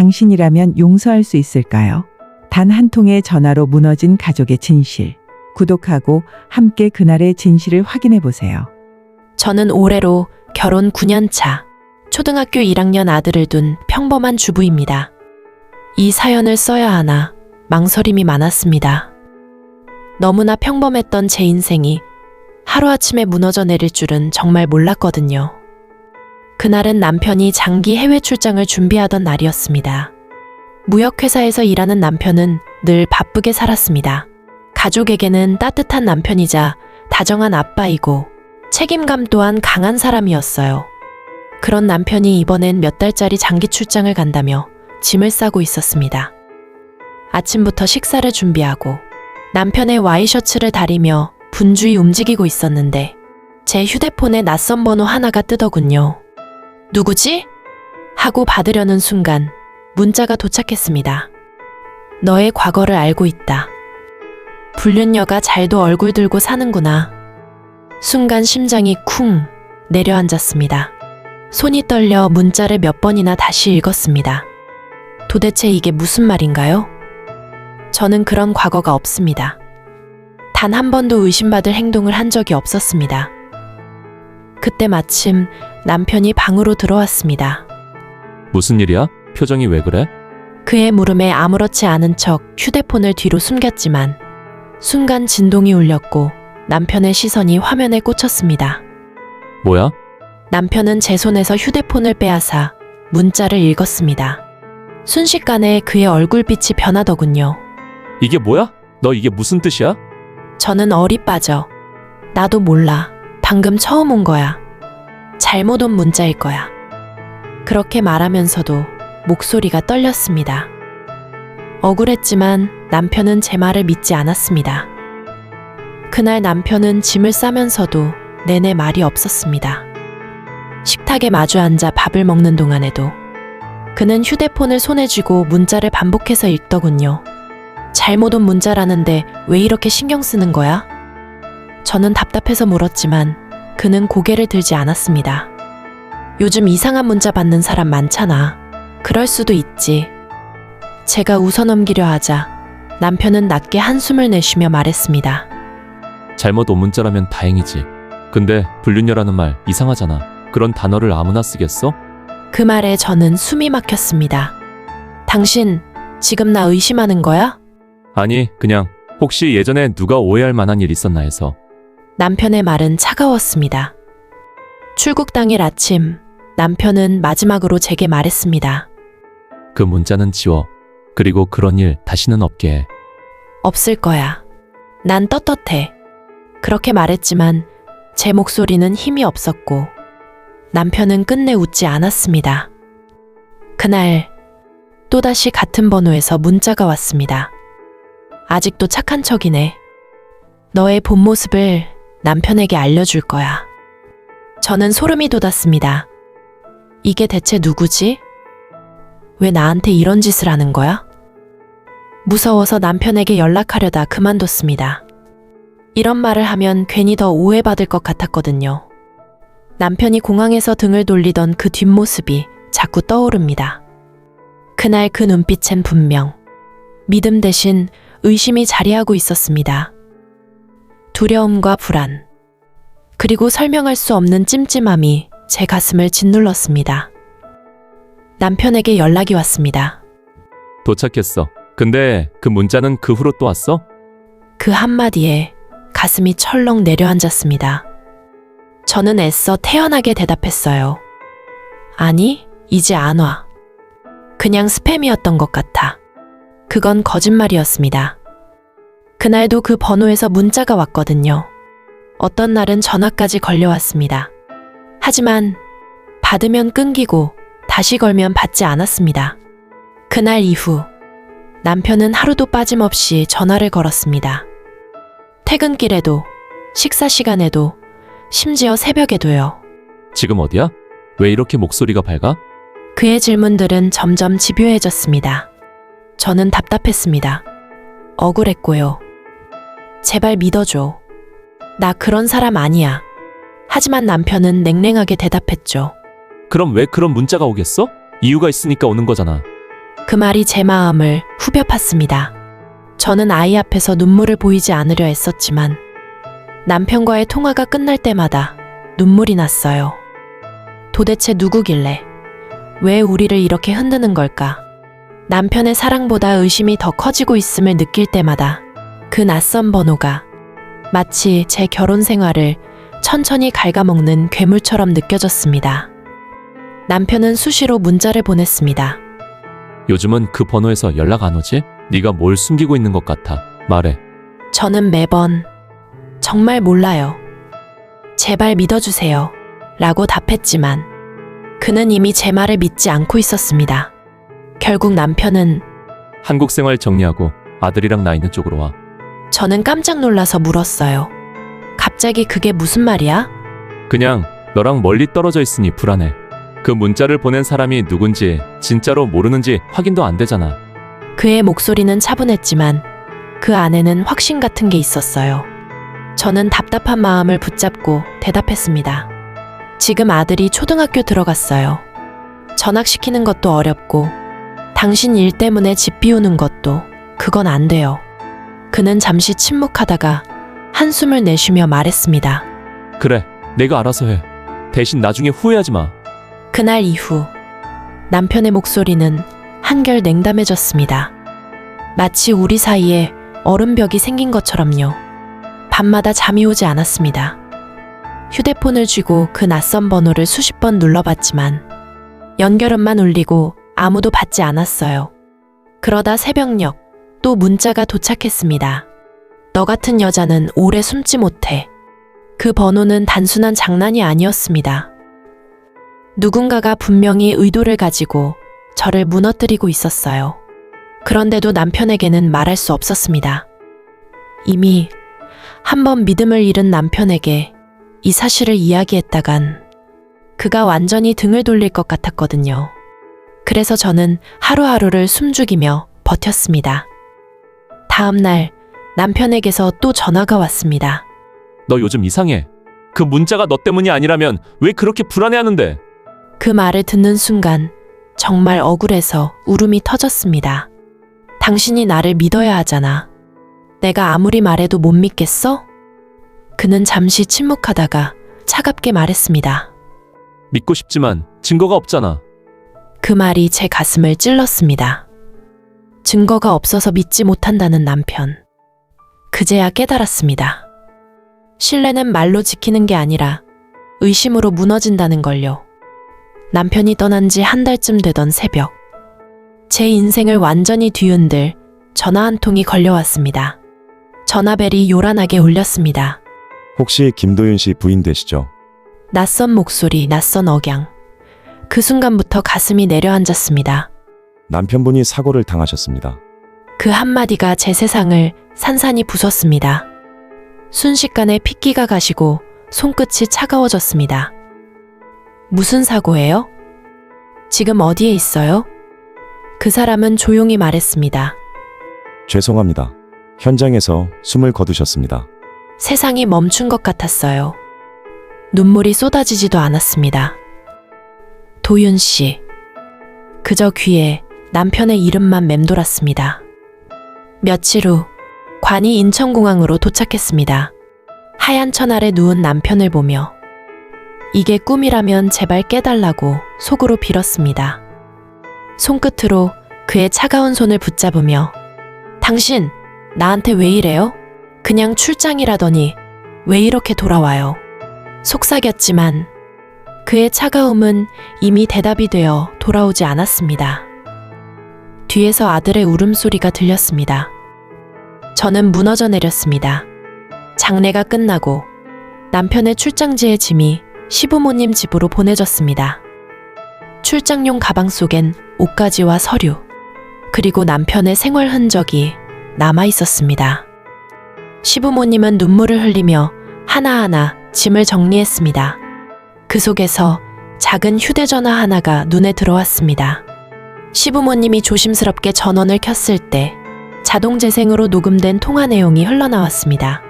당신이라면 용서할 수 있을까요? 단 한 통의 전화로 무너진 가족의 진실. 구독하고 함께 그날의 진실을 확인해 보세요. 저는 올해로 결혼 9년 차, 초등학교 1학년 아들을 둔 평범한 주부입니다. 이 사연을 써야 하나 망설임이 많았습니다. 너무나 평범했던 제 인생이 하루아침에 무너져 내릴 줄은 정말 몰랐거든요. 그날은 남편이 장기 해외 출장을 준비하던 날이었습니다. 무역회사에서 일하는 남편은 늘 바쁘게 살았습니다. 가족에게는 따뜻한 남편이자 다정한 아빠이고 책임감 또한 강한 사람이었어요. 그런 남편이 이번엔 몇 달짜리 장기 출장을 간다며 짐을 싸고 있었습니다. 아침부터 식사를 준비하고 남편의 와이셔츠를 다리며 분주히 움직이고 있었는데 제 휴대폰에 낯선 번호 하나가 뜨더군요. 누구지? 하고 받으려는 순간 문자가 도착했습니다. 너의 과거를 알고 있다. 불륜녀가 잘도 얼굴 들고 사는구나. 순간 심장이 쿵 내려앉았습니다. 손이 떨려 문자를 몇 번이나 다시 읽었습니다. 도대체 이게 무슨 말인가요? 저는 그런 과거가 없습니다. 단 한 번도 의심받을 행동을 한 적이 없었습니다. 그때 마침 남편이 방으로 들어왔습니다. 무슨 일이야? 표정이 왜 그래? 그의 물음에 아무렇지 않은 척 휴대폰을 뒤로 숨겼지만 순간 진동이 울렸고 남편의 시선이 화면에 꽂혔습니다. 뭐야? 남편은 제 손에서 휴대폰을 빼앗아 문자를 읽었습니다. 순식간에 그의 얼굴빛이 변하더군요. 이게 뭐야? 너 이게 무슨 뜻이야? 저는 얼이 빠져. 나도 몰라. 방금 처음 온 거야. 잘못 온 문자일 거야. 그렇게 말하면서도 목소리가 떨렸습니다. 억울했지만 남편은 제 말을 믿지 않았습니다. 그날 남편은 짐을 싸면서도 내내 말이 없었습니다. 식탁에 마주 앉아 밥을 먹는 동안에도 그는 휴대폰을 손에 쥐고 문자를 반복해서 읽더군요. 잘못 온 문자라는데 왜 이렇게 신경 쓰는 거야? 저는 답답해서 물었지만 그는 고개를 들지 않았습니다. 요즘 이상한 문자 받는 사람 많잖아. 그럴 수도 있지. 제가 웃어넘기려 하자 남편은 낮게 한숨을 내쉬며 말했습니다. 잘못 온 문자라면 다행이지. 근데 불륜녀라는 말 이상하잖아. 그런 단어를 아무나 쓰겠어? 그 말에 저는 숨이 막혔습니다. 당신 지금 나 의심하는 거야? 아니, 그냥 혹시 예전에 누가 오해할 만한 일 있었나 해서. 남편의 말은 차가웠습니다. 출국 당일 아침 남편은 마지막으로 제게 말했습니다. 그 문자는 지워. 그리고 그런 일 다시는 없게 해. 없을 거야. 난 떳떳해. 그렇게 말했지만 제 목소리는 힘이 없었고 남편은 끝내 웃지 않았습니다. 그날 또다시 같은 번호에서 문자가 왔습니다. 아직도 착한 척이네. 너의 본 모습을 남편에게 알려줄 거야. 저는 소름이 돋았습니다. 이게 대체 누구지? 왜 나한테 이런 짓을 하는 거야? 무서워서 남편에게 연락하려다 그만뒀습니다. 이런 말을 하면 괜히 더 오해받을 것 같았거든요. 남편이 공항에서 등을 돌리던 그 뒷모습이 자꾸 떠오릅니다. 그날 그 눈빛엔 분명 믿음 대신 의심이 자리하고 있었습니다. 두려움과 불안, 그리고 설명할 수 없는 찜찜함이 제 가슴을 짓눌렀습니다. 남편에게 연락이 왔습니다. 도착했어. 근데 그 문자는 그 후로 또 왔어? 그 한마디에 가슴이 철렁 내려앉았습니다. 저는 애써 태연하게 대답했어요. 아니, 이제 안 와. 그냥 스팸이었던 것 같아. 그건 거짓말이었습니다. 그날도 그 번호에서 문자가 왔거든요. 어떤 날은 전화까지 걸려왔습니다. 하지만 받으면 끊기고 다시 걸면 받지 않았습니다. 그날 이후 남편은 하루도 빠짐없이 전화를 걸었습니다. 퇴근길에도, 식사 시간에도, 심지어 새벽에도요. 지금 어디야? 왜 이렇게 목소리가 밝아? 그의 질문들은 점점 집요해졌습니다. 저는 답답했습니다. 억울했고요. 제발 믿어줘. 나 그런 사람 아니야. 하지만 남편은 냉랭하게 대답했죠. 그럼 왜 그런 문자가 오겠어? 이유가 있으니까 오는 거잖아. 그 말이 제 마음을 후벼 팠습니다. 저는 아이 앞에서 눈물을 보이지 않으려 애썼지만 남편과의 통화가 끝날 때마다 눈물이 났어요. 도대체 누구길래 왜 우리를 이렇게 흔드는 걸까? 남편의 사랑보다 의심이 더 커지고 있음을 느낄 때마다 그 낯선 번호가 마치 제 결혼 생활을 천천히 갉아먹는 괴물처럼 느껴졌습니다. 남편은 수시로 문자를 보냈습니다. 요즘은 그 번호에서 연락 안 오지? 네가 뭘 숨기고 있는 것 같아. 말해. 저는 매번 정말 몰라요. 제발 믿어주세요. 라고 답했지만 그는 이미 제 말을 믿지 않고 있었습니다. 결국 남편은 한국 생활 정리하고 아들이랑 나 있는 쪽으로 와. 저는 깜짝 놀라서 물었어요. 갑자기 그게 무슨 말이야? 그냥 너랑 멀리 떨어져 있으니 불안해. 그 문자를 보낸 사람이 누군지 진짜로 모르는지 확인도 안 되잖아. 그의 목소리는 차분했지만 그 안에는 확신 같은 게 있었어요. 저는 답답한 마음을 붙잡고 대답했습니다. 지금 아들이 초등학교 들어갔어요. 전학시키는 것도 어렵고 당신 일 때문에 집 비우는 것도 그건 안 돼요. 그는 잠시 침묵하다가 한숨을 내쉬며 말했습니다. 그래, 내가 알아서 해. 대신 나중에 후회하지 마. 그날 이후 남편의 목소리는 한결 냉담해졌습니다. 마치 우리 사이에 얼음벽이 생긴 것처럼요. 밤마다 잠이 오지 않았습니다. 휴대폰을 쥐고 그 낯선 번호를 수십 번 눌러봤지만 연결음만 울리고 아무도 받지 않았어요. 그러다 새벽녘 또 문자가 도착했습니다. 너 같은 여자는 오래 숨지 못해. 그 번호는 단순한 장난이 아니었습니다. 누군가가 분명히 의도를 가지고 저를 무너뜨리고 있었어요. 그런데도 남편에게는 말할 수 없었습니다. 이미 한번 믿음을 잃은 남편에게 이 사실을 이야기했다간 그가 완전히 등을 돌릴 것 같았거든요. 그래서 저는 하루하루를 숨죽이며 버텼습니다. 다음 날 남편에게서 또 전화가 왔습니다. 너 요즘 이상해. 그 문자가 너 때문이 아니라면 왜 그렇게 불안해하는데? 그 말을 듣는 순간 정말 억울해서 울음이 터졌습니다. 당신이 나를 믿어야 하잖아. 내가 아무리 말해도 못 믿겠어? 그는 잠시 침묵하다가 차갑게 말했습니다. 믿고 싶지만 증거가 없잖아. 그 말이 제 가슴을 찔렀습니다. 증거가 없어서 믿지 못한다는 남편. 그제야 깨달았습니다. 신뢰는 말로 지키는 게 아니라 의심으로 무너진다는 걸요. 남편이 떠난 지 한 달쯤 되던 새벽, 제 인생을 완전히 뒤흔들 전화 한 통이 걸려왔습니다. 전화벨이 요란하게 울렸습니다. 혹시 김도윤 씨 부인 되시죠? 낯선 목소리, 낯선 억양. 그 순간부터 가슴이 내려앉았습니다. 남편분이 사고를 당하셨습니다. 그 한마디가 제 세상을 산산이 부쉈습니다. 순식간에 핏기가 가시고 손끝이 차가워졌습니다. 무슨 사고예요? 지금 어디에 있어요? 그 사람은 조용히 말했습니다. 죄송합니다. 현장에서 숨을 거두셨습니다. 세상이 멈춘 것 같았어요. 눈물이 쏟아지지도 않았습니다. 도윤 씨. 그저 귀에 남편의 이름만 맴돌았습니다. 며칠 후 관이 인천공항으로 도착했습니다. 하얀 천 아래 누운 남편을 보며 이게 꿈이라면 제발 깨달라고 속으로 빌었습니다. 손끝으로 그의 차가운 손을 붙잡으며 당신 나한테 왜 이래요? 그냥 출장이라더니 왜 이렇게 돌아와요? 속삭였지만 그의 차가움은 이미 대답이 되어 돌아오지 않았습니다. 뒤에서 아들의 울음소리가 들렸습니다. 저는 무너져 내렸습니다. 장례가 끝나고 남편의 출장지의 짐이 시부모님 집으로 보내졌습니다. 출장용 가방 속엔 옷가지와 서류, 그리고 남편의 생활 흔적이 남아 있었습니다. 시부모님은 눈물을 흘리며 하나하나 짐을 정리했습니다. 그 속에서 작은 휴대전화 하나가 눈에 들어왔습니다. 시부모님이 조심스럽게 전원을 켰을 때 자동 재생으로 녹음된 통화 내용이 흘러나왔습니다.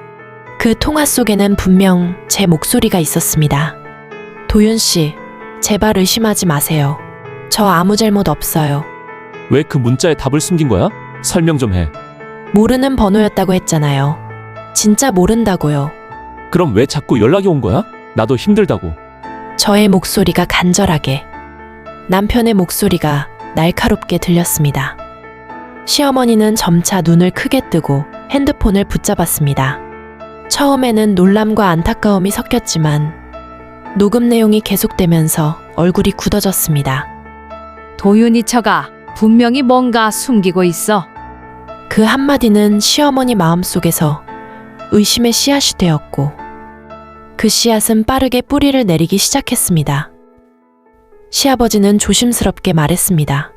그 통화 속에는 분명 제 목소리가 있었습니다. 도윤 씨, 제발 의심하지 마세요. 저 아무 잘못 없어요. 왜 그 문자에 답을 숨긴 거야? 설명 좀 해. 모르는 번호였다고 했잖아요. 진짜 모른다고요. 그럼 왜 자꾸 연락이 온 거야? 나도 힘들다고. 저의 목소리가 간절하게, 남편의 목소리가 날카롭게 들렸습니다. 시어머니는 점차 눈을 크게 뜨고 핸드폰을 붙잡았습니다. 처음에는 놀람과 안타까움이 섞였지만 녹음 내용이 계속되면서 얼굴이 굳어졌습니다. 도윤이 처가 분명히 뭔가 숨기고 있어. 그 한마디는 시어머니 마음속에서 의심의 씨앗이 되었고 그 씨앗은 빠르게 뿌리를 내리기 시작했습니다. 시아버지는 조심스럽게 말했습니다.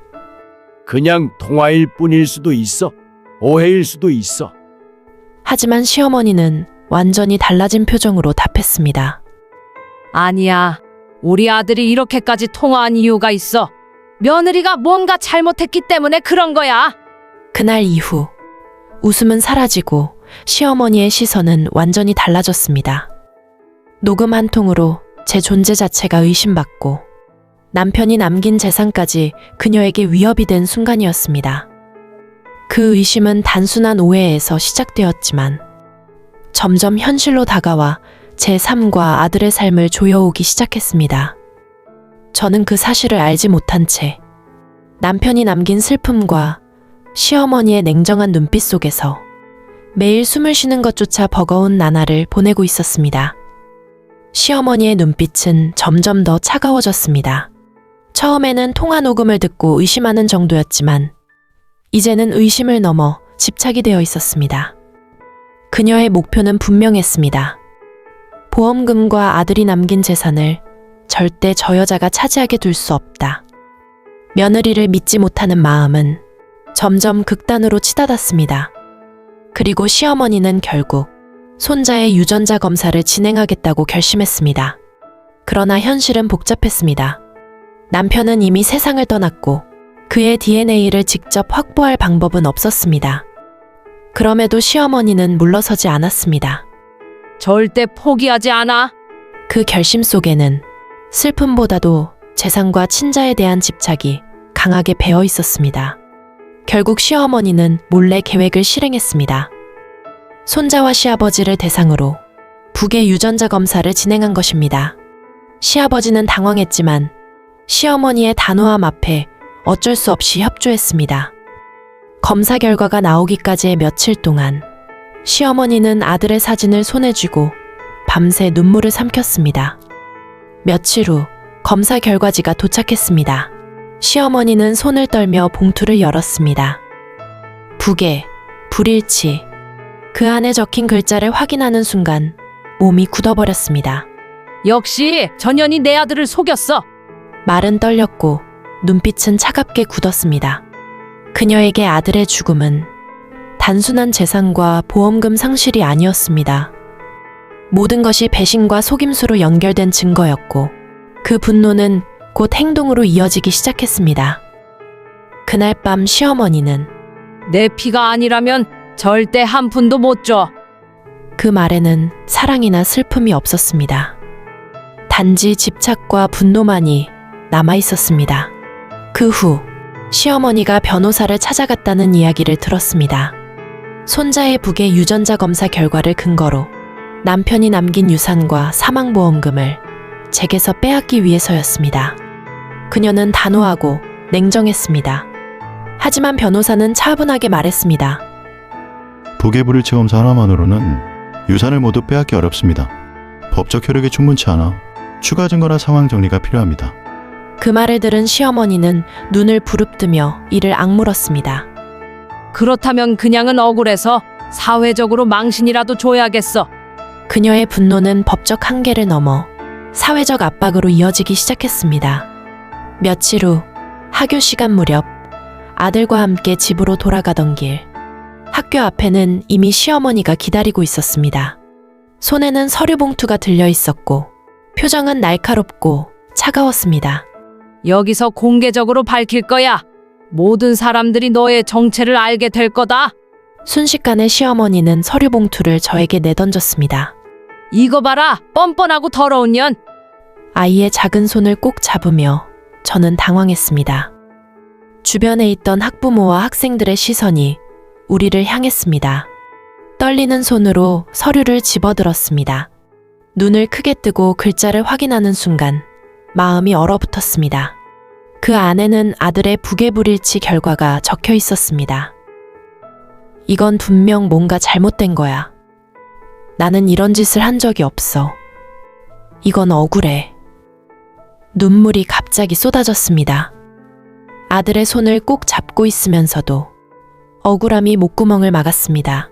그냥 통화일 뿐일 수도 있어. 오해일 수도 있어. 하지만 시어머니는 완전히 달라진 표정으로 답했습니다. 아니야. 우리 아들이 이렇게까지 통화한 이유가 있어. 며느리가 뭔가 잘못했기 때문에 그런 거야. 그날 이후 웃음은 사라지고 시어머니의 시선은 완전히 달라졌습니다. 녹음 한 통으로 제 존재 자체가 의심받고 남편이 남긴 재산까지 그녀에게 위협이 된 순간이었습니다. 그 의심은 단순한 오해에서 시작되었지만 점점 현실로 다가와 제 삶과 아들의 삶을 조여오기 시작했습니다. 저는 그 사실을 알지 못한 채 남편이 남긴 슬픔과 시어머니의 냉정한 눈빛 속에서 매일 숨을 쉬는 것조차 버거운 나날을 보내고 있었습니다. 시어머니의 눈빛은 점점 더 차가워졌습니다. 처음에는 통화 녹음을 듣고 의심하는 정도였지만 이제는 의심을 넘어 집착이 되어 있었습니다. 그녀의 목표는 분명했습니다. 보험금과 아들이 남긴 재산을 절대 저 여자가 차지하게 둘 수 없다. 며느리를 믿지 못하는 마음은 점점 극단으로 치닫았습니다. 그리고 시어머니는 결국 손자의 유전자 검사를 진행하겠다고 결심했습니다. 그러나 현실은 복잡했습니다. 남편은 이미 세상을 떠났고 그의 DNA를 직접 확보할 방법은 없었습니다. 그럼에도 시어머니는 물러서지 않았습니다. 절대 포기하지 않아. 그 결심 속에는 슬픔보다도 재산과 친자에 대한 집착이 강하게 배어 있었습니다. 결국 시어머니는 몰래 계획을 실행했습니다. 손자와 시아버지를 대상으로 북의 유전자 검사를 진행한 것입니다. 시아버지는 당황했지만 시어머니의 단호함 앞에 어쩔 수 없이 협조했습니다. 검사 결과가 나오기까지의 며칠 동안 시어머니는 아들의 사진을 손에 쥐고 밤새 눈물을 삼켰습니다. 며칠 후 검사 결과지가 도착했습니다. 시어머니는 손을 떨며 봉투를 열었습니다. 북에 불일치. 그 안에 적힌 글자를 확인하는 순간 몸이 굳어버렸습니다. 역시 전현이 내 아들을 속였어. 말은 떨렸고 눈빛은 차갑게 굳었습니다. 그녀에게 아들의 죽음은 단순한 재산과 보험금 상실이 아니었습니다. 모든 것이 배신과 속임수로 연결된 증거였고 그 분노는 곧 행동으로 이어지기 시작했습니다. 그날 밤 시어머니는 내 피가 아니라면 절대 한 푼도 못 줘. 그 말에는 사랑이나 슬픔이 없었습니다. 단지 집착과 분노만이 남아 있었습니다. 그 후 시어머니가 변호사를 찾아갔다는 이야기를 들었습니다. 손자의 북의 유전자 검사 결과를 근거로 남편이 남긴 유산과 사망보험금을 제게서 빼앗기 위해서였습니다. 그녀는 단호하고 냉정했습니다. 하지만 변호사는 차분하게 말했습니다. 북의 불일치 검사 하나만으로는 유산을 모두 빼앗기 어렵습니다. 법적 효력이 충분치 않아 추가 증거나 상황 정리가 필요합니다. 그 말을 들은 시어머니는 눈을 부릅뜨며 이를 악물었습니다. 그렇다면 그냥은 억울해서 사회적으로 망신이라도 줘야겠어. 그녀의 분노는 법적 한계를 넘어 사회적 압박으로 이어지기 시작했습니다. 며칠 후 학교 시간 무렵 아들과 함께 집으로 돌아가던 길, 학교 앞에는 이미 시어머니가 기다리고 있었습니다. 손에는 서류 봉투가 들려 있었고 표정은 날카롭고 차가웠습니다. 여기서 공개적으로 밝힐 거야. 모든 사람들이 너의 정체를 알게 될 거다. 순식간에 시어머니는 서류 봉투를 저에게 내던졌습니다. 이거 봐라. 뻔뻔하고 더러운 년. 아이의 작은 손을 꼭 잡으며 저는 당황했습니다. 주변에 있던 학부모와 학생들의 시선이 우리를 향했습니다. 떨리는 손으로 서류를 집어들었습니다. 눈을 크게 뜨고 글자를 확인하는 순간 마음이 얼어붙었습니다. 그 안에는 아들의 부계불일치 결과가 적혀 있었습니다. 이건 분명 뭔가 잘못된 거야. 나는 이런 짓을 한 적이 없어. 이건 억울해. 눈물이 갑자기 쏟아졌습니다. 아들의 손을 꼭 잡고 있으면서도 억울함이 목구멍을 막았습니다.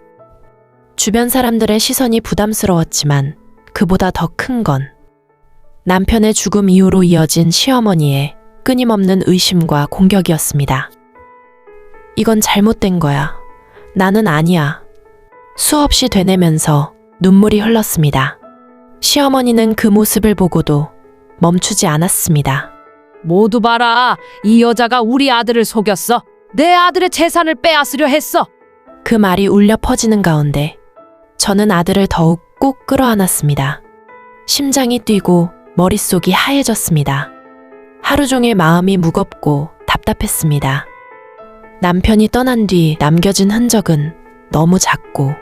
주변 사람들의 시선이 부담스러웠지만 그보다 더 큰 건 남편의 죽음 이후로 이어진 시어머니의 끊임없는 의심과 공격이었습니다. 이건 잘못된 거야. 나는 아니야. 수없이 되뇌면서 눈물이 흘렀습니다. 시어머니는 그 모습을 보고도 멈추지 않았습니다. 모두 봐라. 이 여자가 우리 아들을 속였어. 내 아들의 재산을 빼앗으려 했어. 그 말이 울려 퍼지는 가운데 저는 아들을 더욱 꼭 끌어안았습니다. 심장이 뛰고 머릿속이 하얘졌습니다. 하루 종일 마음이 무겁고 답답했습니다. 남편이 떠난 뒤 남겨진 흔적은 너무 작고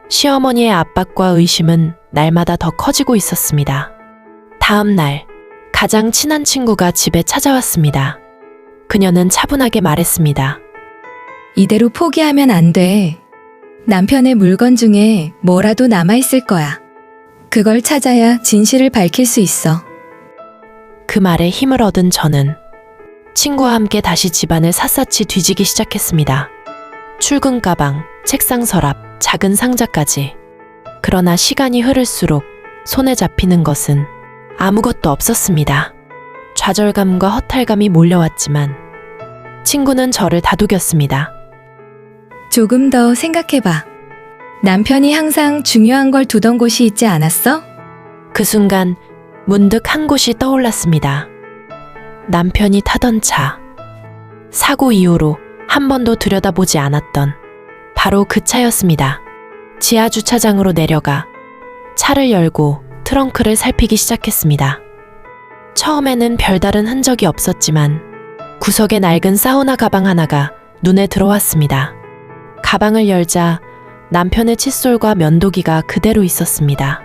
시어머니의 압박과 의심은 날마다 더 커지고 있었습니다. 다음 날 가장 친한 친구가 집에 찾아왔습니다. 그녀는 차분하게 말했습니다. 이대로 포기하면 안 돼. 남편의 물건 중에 뭐라도 남아있을 거야. 그걸 찾아야 진실을 밝힐 수 있어. 그 말에 힘을 얻은 저는 친구와 함께 다시 집안을 샅샅이 뒤지기 시작했습니다. 출근 가방, 책상 서랍, 작은 상자까지. 그러나 시간이 흐를수록 손에 잡히는 것은 아무것도 없었습니다. 좌절감과 허탈감이 몰려왔지만 친구는 저를 다독였습니다. 조금 더 생각해봐. 남편이 항상 중요한 걸 두던 곳이 있지 않았어? 그 순간 문득 한 곳이 떠올랐습니다. 남편이 타던 차. 사고 이후로 한 번도 들여다보지 않았던 바로 그 차였습니다. 지하 주차장으로 내려가 차를 열고 트렁크를 살피기 시작했습니다. 처음에는 별다른 흔적이 없었지만 구석에 낡은 사우나 가방 하나가 눈에 들어왔습니다. 가방을 열자 남편의 칫솔과 면도기가 그대로 있었습니다.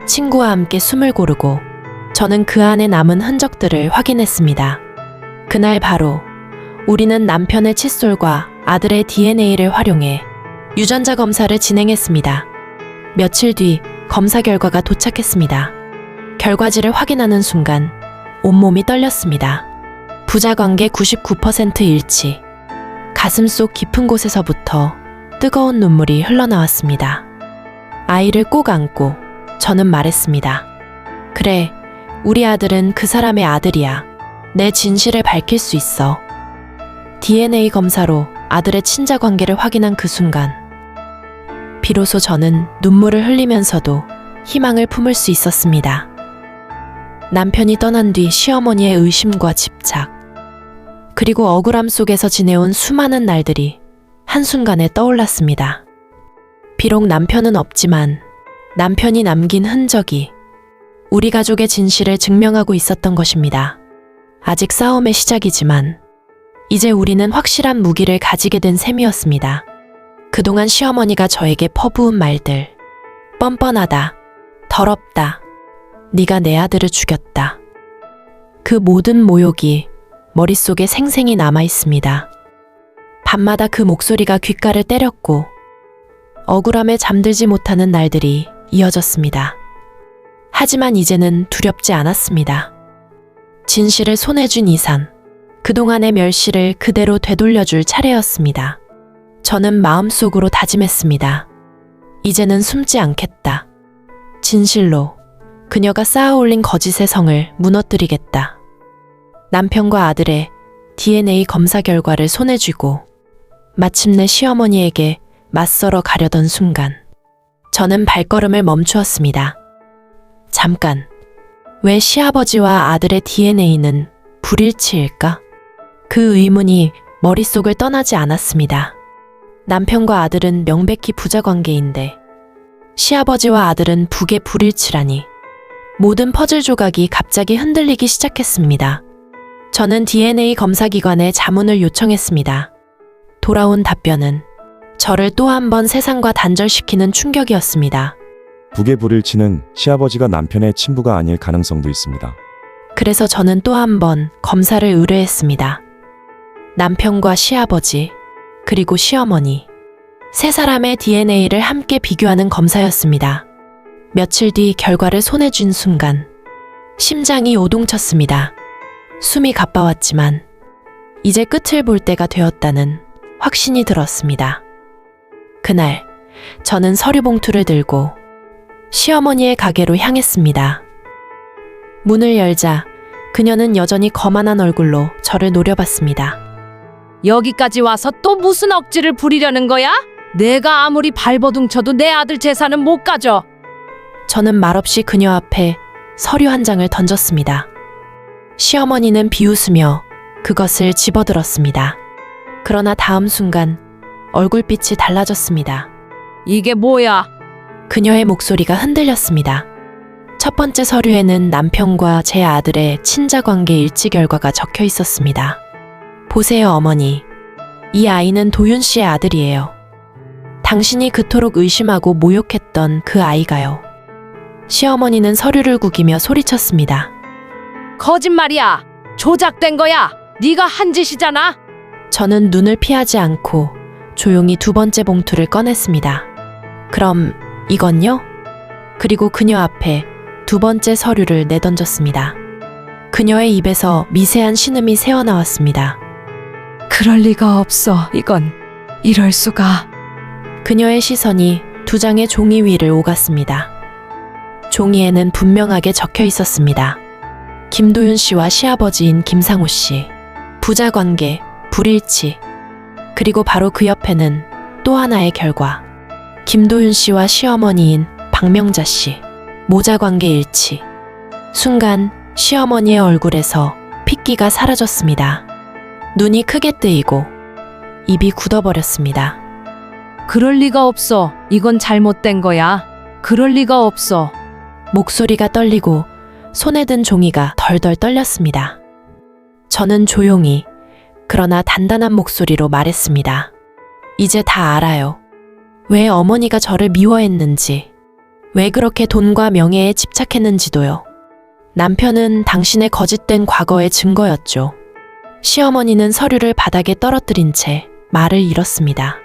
친구와 함께 숨을 고르고 저는 그 안에 남은 흔적들을 확인했습니다. 그날 바로 우리는 남편의 칫솔과 아들의 DNA를 활용해 유전자 검사를 진행했습니다. 며칠 뒤 검사 결과가 도착했습니다. 결과지를 확인하는 순간 온몸이 떨렸습니다. 부자관계 99% 일치. 가슴속 깊은 곳에서부터 뜨거운 눈물이 흘러나왔습니다. 아이를 꼭 안고 저는 말했습니다. 그래, 우리 아들은 그 사람의 아들이야. 내 진실을 밝힐 수 있어. DNA 검사로 아들의 친자 관계를 확인한 그 순간 비로소 저는 눈물을 흘리면서도 희망을 품을 수 있었습니다. 남편이 떠난 뒤 시어머니의 의심과 집착, 그리고 억울함 속에서 지내온 수많은 날들이 한순간에 떠올랐습니다. 비록 남편은 없지만 남편이 남긴 흔적이 우리 가족의 진실을 증명하고 있었던 것입니다. 아직 싸움의 시작이지만 이제 우리는 확실한 무기를 가지게 된 셈이었습니다. 그동안 시어머니가 저에게 퍼부은 말들, 뻔뻔하다, 더럽다, 네가 내 아들을 죽였다. 그 모든 모욕이 머릿속에 생생히 남아 있습니다. 밤마다 그 목소리가 귓가를 때렸고 억울함에 잠들지 못하는 날들이 이어졌습니다. 하지만 이제는 두렵지 않았습니다. 진실을 손에 쥔 이상 그동안의 멸시를 그대로 되돌려줄 차례였습니다. 저는 마음속으로 다짐했습니다. 이제는 숨지 않겠다. 진실로 그녀가 쌓아올린 거짓의 성을 무너뜨리겠다. 남편과 아들의 DNA 검사 결과를 손에 쥐고 마침내 시어머니에게 맞서러 가려던 순간 저는 발걸음을 멈추었습니다. 잠깐, 왜 시아버지와 아들의 DNA는 불일치일까? 그 의문이 머릿속을 떠나지 않았습니다. 남편과 아들은 명백히 부자 관계인데 시아버지와 아들은 북의 불일치라니. 모든 퍼즐 조각이 갑자기 흔들리기 시작했습니다. 저는 DNA 검사기관에 자문을 요청했습니다. 돌아온 답변은 저를 또 한 번 세상과 단절시키는 충격이었습니다. 북의 불일치는 시아버지가 남편의 친부가 아닐 가능성도 있습니다. 그래서 저는 또 한 번 검사를 의뢰했습니다. 남편과 시아버지, 그리고 시어머니. 세 사람의 DNA를 함께 비교하는 검사였습니다. 며칠 뒤 결과를 손에 쥔 순간 심장이 요동쳤습니다. 숨이 가빠왔지만 이제 끝을 볼 때가 되었다는 확신이 들었습니다. 그날 저는 서류 봉투를 들고 시어머니의 가게로 향했습니다. 문을 열자 그녀는 여전히 거만한 얼굴로 저를 노려봤습니다. 여기까지 와서 또 무슨 억지를 부리려는 거야? 내가 아무리 발버둥쳐도 내 아들 재산은 못 가져. 저는 말없이 그녀 앞에 서류 한 장을 던졌습니다. 시어머니는 비웃으며 그것을 집어들었습니다. 그러나 다음 순간 얼굴빛이 달라졌습니다. 이게 뭐야? 그녀의 목소리가 흔들렸습니다. 첫 번째 서류에는 남편과 제 아들의 친자관계 일치 결과가 적혀 있었습니다. 보세요, 어머니. 이 아이는 도윤 씨의 아들이에요. 당신이 그토록 의심하고 모욕했던 그 아이가요. 시어머니는 서류를 구기며 소리쳤습니다. 거짓말이야. 조작된 거야. 네가 한 짓이잖아. 저는 눈을 피하지 않고 조용히 두 번째 봉투를 꺼냈습니다. 그럼 이건요? 그리고 그녀 앞에 두 번째 서류를 내던졌습니다. 그녀의 입에서 미세한 신음이 새어나왔습니다. 그럴 리가 없어. 이건 이럴 수가. 그녀의 시선이 두 장의 종이 위를 오갔습니다. 종이에는 분명하게 적혀 있었습니다. 김도윤 씨와 시아버지인 김상우 씨, 부자 관계, 불일치. 그리고 바로 그 옆에는 또 하나의 결과. 김도윤 씨와 시어머니인 박명자 씨, 모자 관계 일치. 순간 시어머니의 얼굴에서 핏기가 사라졌습니다. 눈이 크게 뜨이고 입이 굳어버렸습니다. 그럴 리가 없어. 이건 잘못된 거야. 그럴 리가 없어. 목소리가 떨리고 손에 든 종이가 덜덜 떨렸습니다. 저는 조용히 그러나 단단한 목소리로 말했습니다. 이제 다 알아요. 왜 어머니가 저를 미워했는지, 왜 그렇게 돈과 명예에 집착했는지도요. 남편은 당신의 거짓된 과거의 증거였죠. 시어머니는 서류를 바닥에 떨어뜨린 채 말을 잃었습니다.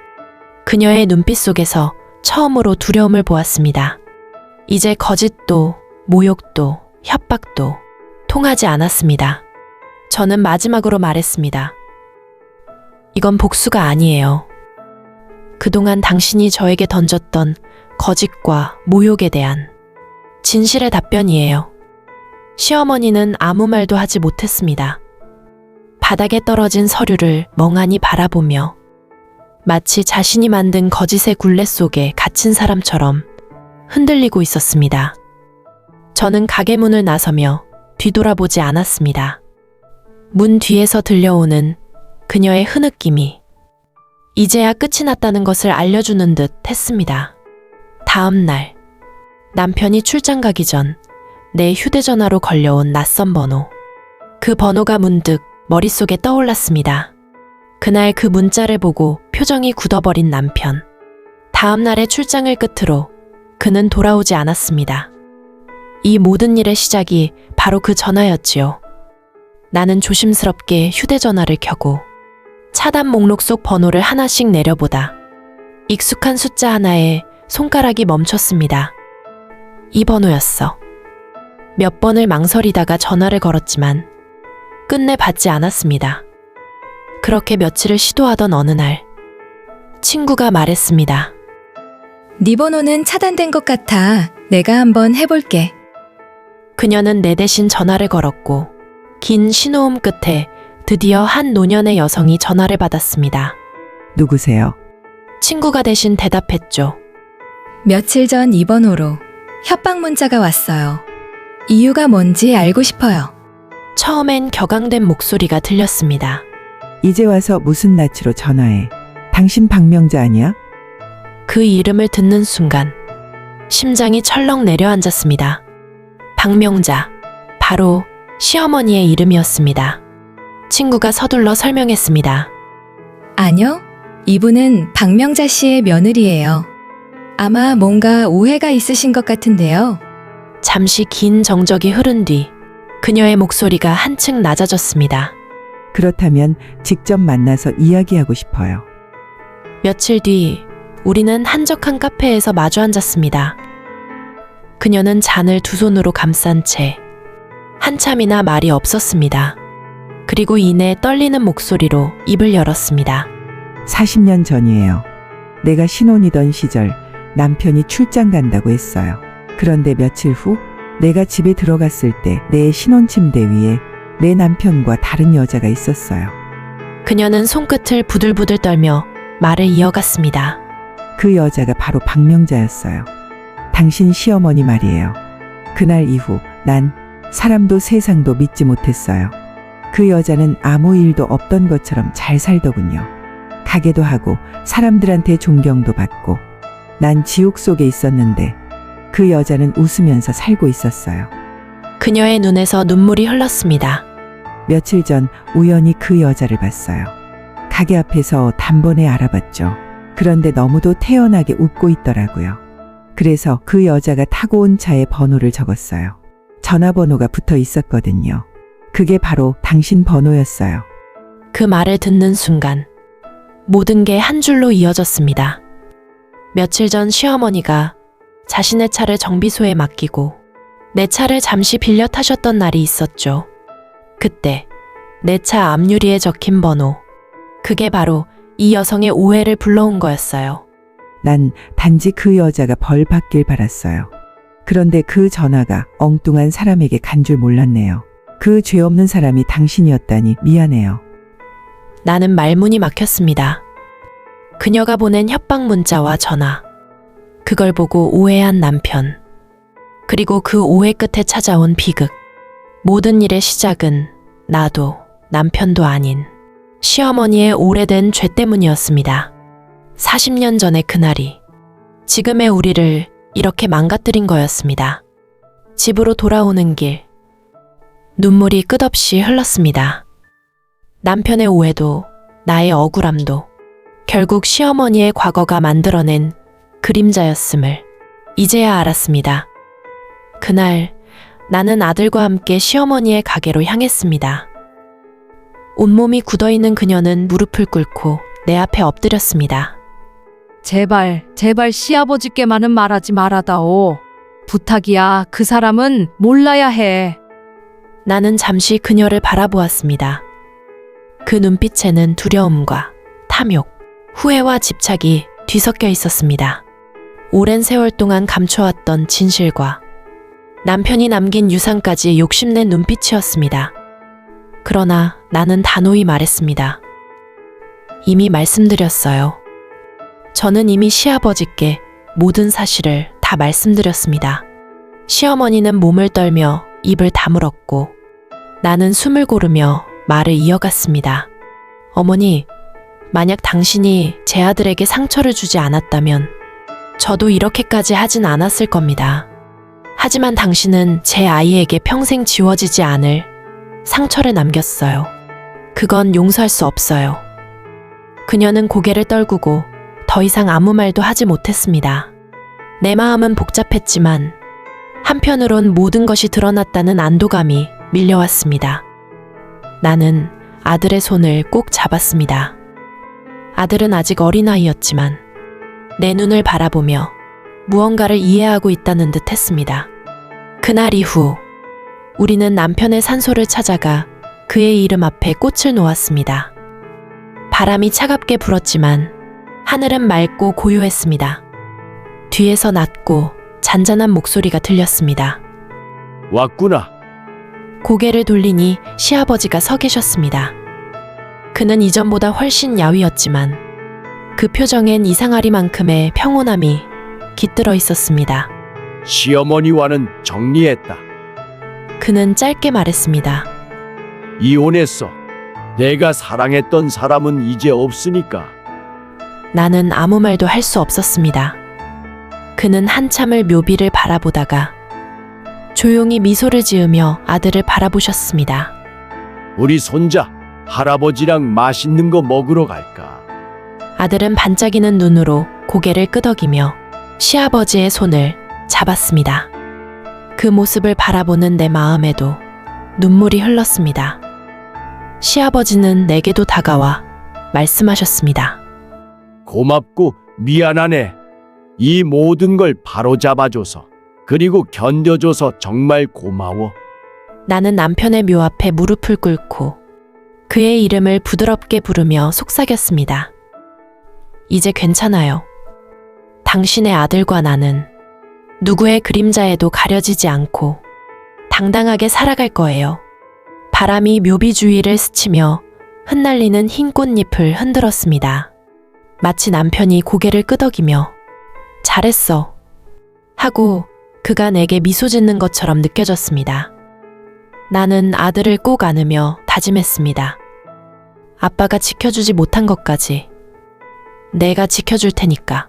그녀의 눈빛 속에서 처음으로 두려움을 보았습니다. 이제 거짓도, 모욕도, 협박도 통하지 않았습니다. 저는 마지막으로 말했습니다. 이건 복수가 아니에요. 그동안 당신이 저에게 던졌던 거짓과 모욕에 대한 진실의 답변이에요. 시어머니는 아무 말도 하지 못했습니다. 바닥에 떨어진 서류를 멍하니 바라보며 마치 자신이 만든 거짓의 굴레 속에 갇힌 사람처럼 흔들리고 있었습니다. 저는 가게 문을 나서며 뒤돌아보지 않았습니다. 문 뒤에서 들려오는 그녀의 흐느낌이 이제야 끝이 났다는 것을 알려주는 듯 했습니다. 다음 날, 남편이 출장 가기 전 내 휴대전화로 걸려온 낯선 번호. 그 번호가 문득 머릿속에 떠올랐습니다. 그날 그 문자를 보고 표정이 굳어버린 남편. 다음 날의 출장을 끝으로 그는 돌아오지 않았습니다. 이 모든 일의 시작이 바로 그 전화였지요. 나는 조심스럽게 휴대전화를 켜고 차단 목록 속 번호를 하나씩 내려보다 익숙한 숫자 하나에 손가락이 멈췄습니다. 이 번호였어. 몇 번을 망설이다가 전화를 걸었지만 끝내 받지 않았습니다. 그렇게 며칠을 시도하던 어느 날 친구가 말했습니다. 네 번호는 차단된 것 같아. 내가 한번 해볼게. 그녀는 내 대신 전화를 걸었고 긴 신호음 끝에 드디어 한 노년의 여성이 전화를 받았습니다. 누구세요? 친구가 대신 대답했죠. 며칠 전 이 번호로 협박 문자가 왔어요. 이유가 뭔지 알고 싶어요. 처음엔 격앙된 목소리가 들렸습니다. 이제 와서 무슨 낯으로 전화해. 당신 박명자 아니야? 그 이름을 듣는 순간 심장이 철렁 내려앉았습니다. 박명자, 바로 시어머니의 이름이었습니다. 친구가 서둘러 설명했습니다. 아니요. 이분은 박명자 씨의 며느리예요. 아마 뭔가 오해가 있으신 것 같은데요. 잠시 긴 정적이 흐른 뒤 그녀의 목소리가 한층 낮아졌습니다. 그렇다면 직접 만나서 이야기하고 싶어요. 며칠 뒤 우리는 한적한 카페에서 마주 앉았습니다. 그녀는 잔을 두 손으로 감싼 채 한참이나 말이 없었습니다. 그리고 이내 떨리는 목소리로 입을 열었습니다. 40년 전이에요. 내가 신혼이던 시절 남편이 출장 간다고 했어요. 그런데 며칠 후 내가 집에 들어갔을 때 내 신혼 침대 위에 내 남편과 다른 여자가 있었어요. 그녀는 손끝을 부들부들 떨며 말을 이어갔습니다. 그 여자가 바로 박명자였어요. 당신 시어머니 말이에요. 그날 이후 난 사람도 세상도 믿지 못했어요. 그 여자는 아무 일도 없던 것처럼 잘 살더군요. 가게도 하고 사람들한테 존경도 받고 난 지옥 속에 있었는데 그 여자는 웃으면서 살고 있었어요. 그녀의 눈에서 눈물이 흘렀습니다. 며칠 전 우연히 그 여자를 봤어요. 가게 앞에서 단번에 알아봤죠. 그런데 너무도 태연하게 웃고 있더라고요. 그래서 그 여자가 타고 온 차에 번호를 적었어요. 전화번호가 붙어 있었거든요. 그게 바로 당신 번호였어요. 그 말을 듣는 순간 모든 게 한 줄로 이어졌습니다. 며칠 전 시어머니가 자신의 차를 정비소에 맡기고 내 차를 잠시 빌려 타셨던 날이 있었죠. 그때 내 차 앞유리에 적힌 번호, 그게 바로 이 여성의 오해를 불러온 거였어요. 난 단지 그 여자가 벌 받길 바랐어요. 그런데 그 전화가 엉뚱한 사람에게 간 줄 몰랐네요. 그 죄 없는 사람이 당신이었다니 미안해요. 나는 말문이 막혔습니다. 그녀가 보낸 협박 문자와 전화, 그걸 보고 오해한 남편, 그리고 그 오해 끝에 찾아온 비극. 모든 일의 시작은 나도 남편도 아닌 시어머니의 오래된 죄 때문이었습니다. 40년 전의 그날이 지금의 우리를 이렇게 망가뜨린 거였습니다. 집으로 돌아오는 길, 눈물이 끝없이 흘렀습니다. 남편의 오해도 나의 억울함도 결국 시어머니의 과거가 만들어낸 그림자였음을 이제야 알았습니다. 그날 나는 아들과 함께 시어머니의 가게로 향했습니다. 온몸이 굳어있는 그녀는 무릎을 꿇고 내 앞에 엎드렸습니다. 제발 시아버지께만은 말하지 말아다오. 부탁이야. 그 사람은 몰라야 해. 나는 잠시 그녀를 바라보았습니다. 그 눈빛에는 두려움과 탐욕, 후회와 집착이 뒤섞여 있었습니다. 오랜 세월 동안 감춰왔던 진실과 남편이 남긴 유산까지 욕심낸 눈빛이었습니다. 그러나 나는 단호히 말했습니다. 이미 말씀드렸어요. 저는 이미 시아버지께 모든 사실을 다 말씀드렸습니다. 시어머니는 몸을 떨며 입을 다물었고 나는 숨을 고르며 말을 이어갔습니다. 어머니, 만약 당신이 제 아들에게 상처를 주지 않았다면 저도 이렇게까지 하진 않았을 겁니다. 하지만 당신은 제 아이에게 평생 지워지지 않을 상처를 남겼어요. 그건 용서할 수 없어요. 그녀는 고개를 떨구고 더 이상 아무 말도 하지 못했습니다. 내 마음은 복잡했지만 한편으론 모든 것이 드러났다는 안도감이 밀려왔습니다. 나는 아들의 손을 꼭 잡았습니다. 아들은 아직 어린아이였지만 내 눈을 바라보며 무언가를 이해하고 있다는 듯 했습니다. 그날 이후 우리는 남편의 산소를 찾아가 그의 이름 앞에 꽃을 놓았습니다. 바람이 차갑게 불었지만 하늘은 맑고 고요했습니다. 뒤에서 낮고 잔잔한 목소리가 들렸습니다. 왔구나. 고개를 돌리니 시아버지가 서 계셨습니다. 그는 이전보다 훨씬 야위었지만 그 표정엔 이상하리만큼의 평온함이 깃들어 있었습니다. 시어머니와는 정리했다. 그는 짧게 말했습니다. 이혼했어. 내가 사랑했던 사람은 이제 없으니까. 나는 아무 말도 할 수 없었습니다. 그는 한참을 묘비를 바라보다가 조용히 미소를 지으며 아들을 바라보셨습니다. 우리 손자 할아버지랑 맛있는 거 먹으러 갈까? 아들은 반짝이는 눈으로 고개를 끄덕이며 시아버지의 손을 잡았습니다. 그 모습을 바라보는 내 마음에도 눈물이 흘렀습니다. 시아버지는 내게도 다가와 말씀하셨습니다. 고맙고 미안하네. 이 모든 걸 바로잡아줘서 그리고 견뎌줘서 정말 고마워. 나는 남편의 묘 앞에 무릎을 꿇고 그의 이름을 부드럽게 부르며 속삭였습니다. 이제 괜찮아요. 당신의 아들과 나는 누구의 그림자에도 가려지지 않고 당당하게 살아갈 거예요. 바람이 묘비 주위를 스치며 흩날리는 흰 꽃잎을 흔들었습니다. 마치 남편이 고개를 끄덕이며 잘했어 하고 그가 내게 미소 짓는 것처럼 느껴졌습니다. 나는 아들을 꼭 안으며 다짐했습니다. 아빠가 지켜주지 못한 것까지 내가 지켜줄 테니까.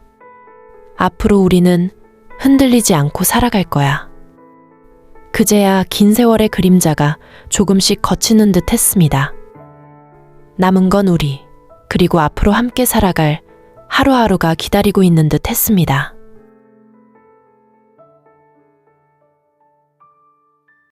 앞으로 우리는 흔들리지 않고 살아갈 거야. 그제야 긴 세월의 그림자가 조금씩 걷히는 듯 했습니다. 남은 건 우리, 그리고 앞으로 함께 살아갈 하루하루가 기다리고 있는 듯 했습니다.